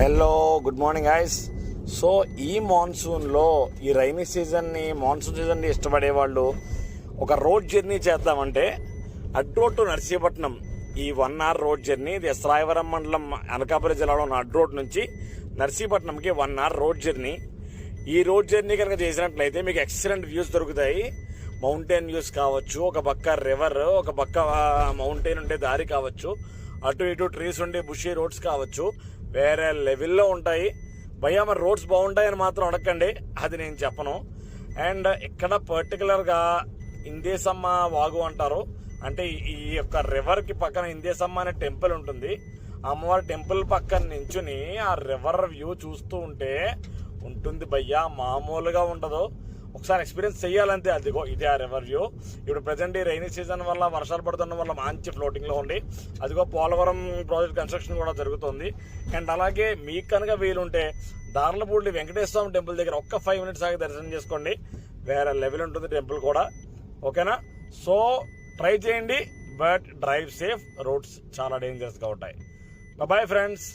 Hello, good morning guys. So ఈ మాన్సూన్లో ఈ rainy సీజన్ని monsoon సీజన్ని ఇష్టపడే వాళ్ళు ఒక రోడ్ జర్నీ చేద్దామంటే అడ్రోడ్ టు నర్సీపట్నం ఈ 1 hour రోడ్ జర్నీ. ఇది ఎస్రాయవరం మండలం అనకాపల్లి జిల్లాలో ఉన్న అడ్రోడ్ నుంచి నర్సీపట్నంకి 1 hour రోడ్ జర్నీ. ఈ రోడ్ జర్నీ కనుక చేసినట్లయితే మీకు ఎక్సలెంట్ వ్యూస్ దొరుకుతాయి. మౌంటైన్ వ్యూస్ కావచ్చు, ఒక పక్క రివర్, ఒక పక్క మౌంటైన్ ఉండే దారి కావచ్చు, అటు ఇటు ట్రీస్ ఉండే బుషీ రోడ్స్ కావచ్చు, వేరే లెవెల్లో ఉంటాయి. భయ్యా మరి రోడ్స్ బాగుంటాయని మాత్రం అడగండి, అది నేను చెప్పను. అండ్ ఇక్కడ పర్టికులర్గా ఇందేసమ్మ వాగు అంటారు. అంటే ఈ యొక్క రివర్కి పక్కన ఇందేసమ్మ అనే టెంపుల్ ఉంటుంది. అమ్మవారి టెంపుల్ పక్కన నించుని ఆ రివర్ వ్యూ చూస్తూ ఉంటే ఉంటుంది భయ్యా, మామూలుగా ఉండదు. ఒకసారి ఎక్స్పీరియన్స్ చెయ్యాలంతే. అదిగో ఇదే ఆ రివర్ వ్యూ. ఇప్పుడు ప్రజెంట్ ఈ రైనీ సీజన్ వల్ల, వర్షాలు పడుతున్న వల్ల మంచి ఫ్లోటింగ్లో ఉంది. అదిగో పోలవరం ప్రాజెక్ట్ కన్స్ట్రక్షన్ కూడా జరుగుతుంది. అండ్ అలాగే మీకు కనుక వీలుంటే దార్లపూడి వెంకటేశ్వర స్వామి టెంపుల్ దగ్గర ఒక్క 5 minutes ఆగి దర్శనం చేసుకోండి. వేరే లెవెల్ ఉంటుంది టెంపుల్ కూడా. ఓకేనా? సో ట్రై చేయండి, బట్ డ్రైవ్ సేఫ్. రోడ్స్ చాలా డేంజరస్గా ఉంటాయి. Bye friends.